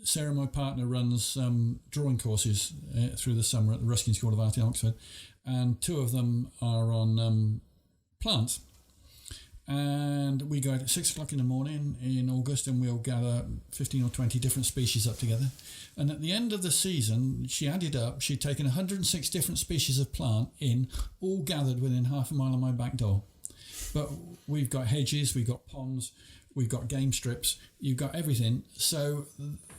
Sarah, my partner, runs drawing courses through the summer at the Ruskin School of Art in Oxford, and 2 of them are on plants. And we go out at 6 o'clock in the morning in August, and we'll gather 15 or 20 different species up together. And at the end of the season, she added up, she'd taken 106 different species of plant in, all gathered within half a mile of my back door. But we've got hedges, we've got ponds, we've got game strips, you've got everything. So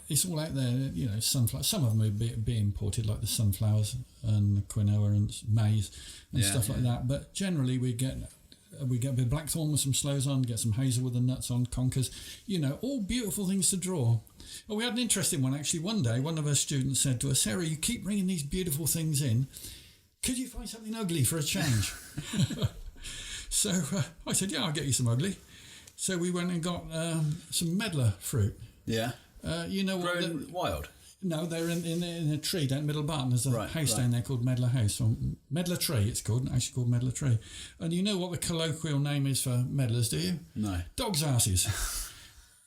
it's all out there, you know, sunflowers. Some of them are being imported, like the sunflowers and the quinoa and maize and stuff like that. But generally we get a bit of blackthorn with some sloes on, get some hazel with the nuts on, conkers, you know, all beautiful things to draw. Well, we had an interesting one actually. One day, one of our students said to us, Sarah, you keep bringing these beautiful things in. Could you find something ugly for a change? So I said, yeah, I'll get you some ugly. So we went and got some medlar fruit. Yeah. You know what? Grown wild? No, they're in a tree down Middle Barton. There's a house down there called Medlar House. Or Medlar Tree, it's called, actually called Medlar Tree. And you know what the colloquial name is for medlars, do you? No. Dog's asses.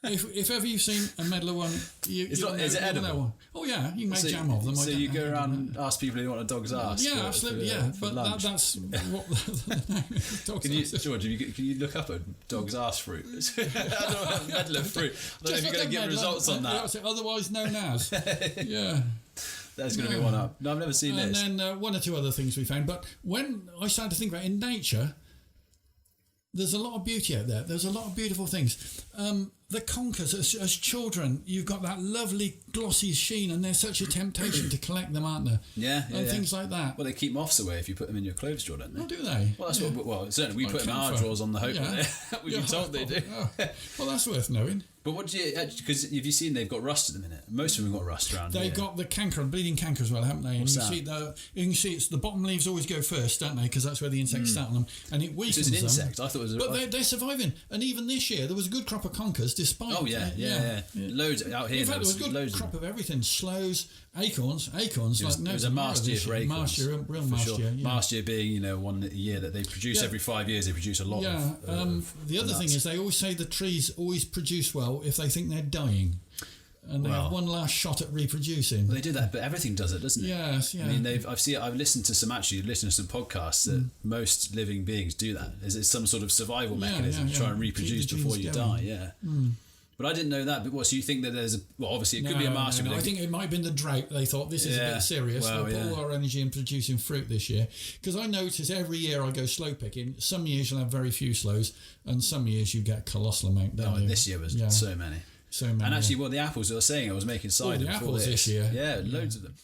If ever you've seen a medlar one, is it edible? Oh yeah, you can make jam of them. So you go around and ask people if they want a dog's ass. Yeah, absolutely. But that's what the name is. Dog's asses. George, can you look up a dog's ass fruit? Medlar fruit. I don't know if you're going to get results on that. Otherwise known as. Yeah. There's going to be one up. No, I've never seen this. And then 1 or 2 other things we found. But when I started to think about it, in nature, there's a lot of beauty out there. There's a lot of beautiful things. The conkers, as children, you've got that lovely glossy sheen, and they're such a temptation to collect them, aren't they? Yeah. Things like that. Well, they keep moths away if you put them in your clothes drawer, don't they? Oh, do they? Well, that's what. Certainly, we put them in our drawers on the hope that we've been told they do. Oh. Well, that's worth knowing. But what do you? Because have you seen they've got rust at the minute? Most of them have got rust around. They've got the canker, bleeding canker as well, haven't they? What's and you can see it's the bottom leaves always go first, don't they? Because that's where the insects start on them, and it weakens them. So it's an insect. I thought it was. But they're surviving, and even this year there was a good crop of conkers, despite. Oh yeah. Loads out here. In fact, there was a good crop of everything: sloes, acorns. It was a marsh year for acorns. Real marsh year. Yeah. Marsh year being, one year that they produce every 5 years. They produce a lot. Yeah. The other thing is they always say the trees always produce well if they think they're dying, and they have one last shot at reproducing. Well, they do that, but everything does it, doesn't it? Yes. Yeah. I mean, I've listened to some podcasts that most living beings do that. It's some sort of survival mechanism to try and reproduce before you die. Yeah. But I didn't know that. But so you think that there's obviously it could be a marsh. I think it might have been the drought. They thought this is a bit serious. We'll put all our energy in producing fruit this year. Because I notice every year I go sloe picking. Some years you'll have very few sloes, and some years you get a colossal amount. This year was so many. So many. And actually, the apples I was saying, I was making cider. The apples this year. Yeah, loads of them.